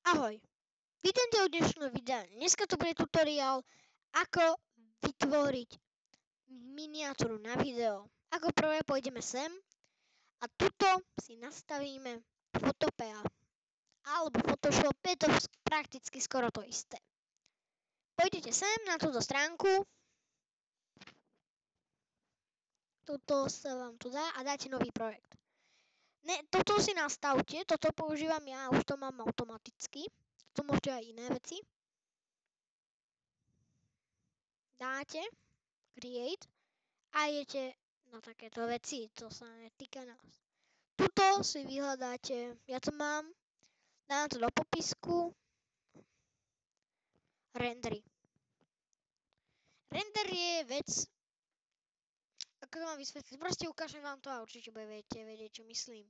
Ahoj, vítajte u dnešného videa. Dneska to bude tutoriál, ako vytvoriť miniatúru na video. Ako prvé pôjdeme sem a tuto si nastavíme Photopea alebo Photoshop, je to prakticky skoro to isté. Pôjdete sem na túto stránku, tuto sa vám tu dá a dáte nový projekt. Toto si nastavte, toto používam ja, už to mám automaticky. To môžete aj iné veci. Dáte create a idete na takéto veci, to sa netýka nás. Tuto si vyhľadáte, ja to mám, dám to do popisku, rendery. Render je vec, ako to mám vysvetliť, proste ukážem vám to a určite budete vedieť, čo myslím.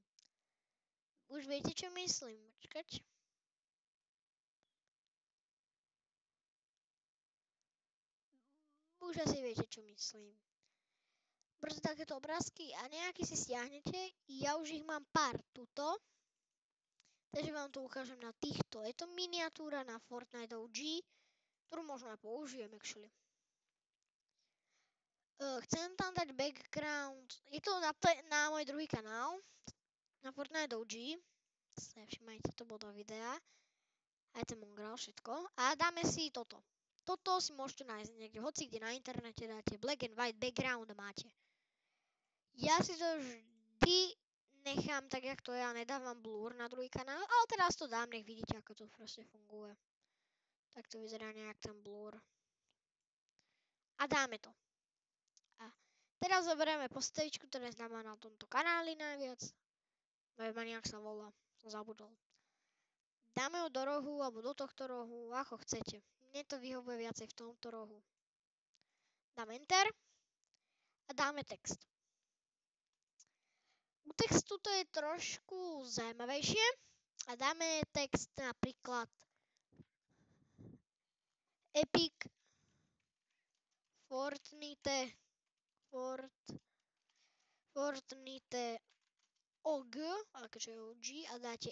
Už viete, čo myslím, počkať. Už asi viete, čo myslím. Proste takéto obrázky a nejaký si stiahnete, ja už ich mám pár tuto, takže vám to ukážem na týchto. Je to miniatúra na Fortnite OG, ktorú možno aj použijem, actually. Chcem tam dať background, je to na môj druhý kanál, na Fortnite OG, všimajte, to bolo do videa, aj ten mongrel, všetko, a dáme si toto. Toto si môžete nájsť niekde, hoci kde na internete dáte black and white background máte. Ja si to vždy nechám tak, jak to ja, nedávam blur na druhý kanál, ale teraz to dám, nech vidíte, ako to proste funguje. Tak to vyzerá nejak ten blur. A dáme to. A teraz zoberieme postavičku, ktorá je známa na tomto kanáli najviac. Neviem ani, jak sa volá, som zabudol. Dáme ho do rohu, alebo do tohto rohu, ako chcete. Mne to vyhovuje viacej v tomto rohu. Dám Enter a dáme text. U textu to je trošku zaujímavejšie a dáme text napríklad Epic Fortnite OG, akože OG, a dáte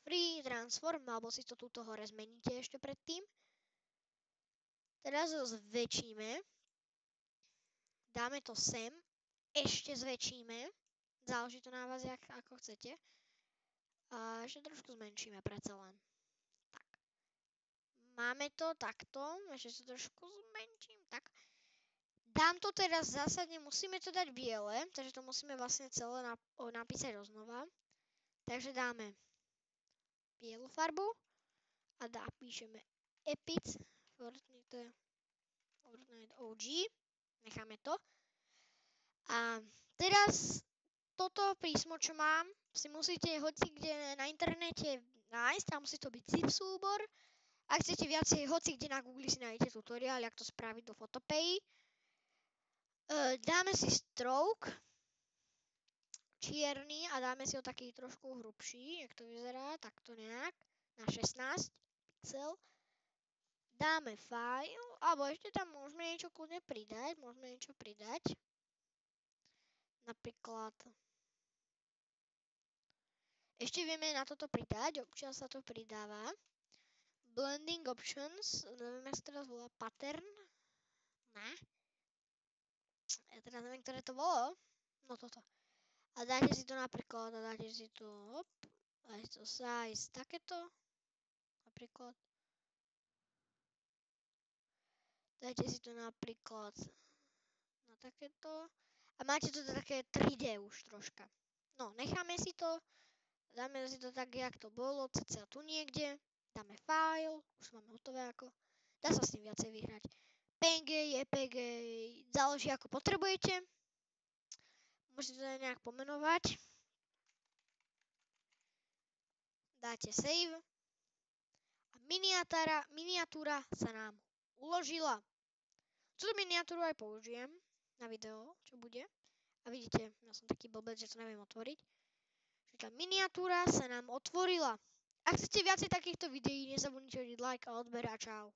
Free Transform, alebo si to túto hore zmeníte ešte predtým. Teraz ho zväčšíme. Dáme to sem. Ešte zväčšíme. Záleží to na vás, ako chcete. A ešte trošku zmenšíme predsa len. Tak. Máme to takto. Ešte to trošku zmenším. Tak. Dám to teraz zásadne, musíme to dať biele, takže to musíme vlastne celé napísať oznova. Takže dáme bielu farbu a napíšeme Epic Fortnite OG. Necháme to. A teraz toto písmo, čo mám, si musíte hoci kde na internete nájsť, tam musí to byť zip súbor. Ak chcete viacej, hoci kde na Google si nájdete tutoriál, jak to spraviť do Photopei. Dáme si stroke čierny a dáme si ho taký trošku hrubší, jak to vyzerá, takto nejak, na 16 pixel. Dáme file, alebo ešte tam môžeme niečo kľudne pridať, napríklad, ešte vieme na toto pridať, občas sa to pridáva, blending options, neviem, jak sa teraz volá, pattern, ne? Ja teraz neviem, ktoré to bolo. No toto. A dáte si to napríklad, aj to size takéto. Napríklad. Dajte si to napríklad na takéto. A máte to také 3D už troška. No, necháme si to. Dáme si to tak, jak to bolo, cca tu niekde. Dáme file, už máme hotové ako. Dá sa s tým viacej vyhrať. PNG, JPG, záleží ako potrebujete. Môžete to nejak pomenovať. Dáte save. A miniatúra sa nám uložila. Túto miniatúru aj použijem na video, čo bude. A vidíte, ja som taký blbec, že to neviem otvoriť. Že tá miniatúra sa nám otvorila. Ak chcete viacej takýchto videí, nezabudnite hodiť like a odber a čau.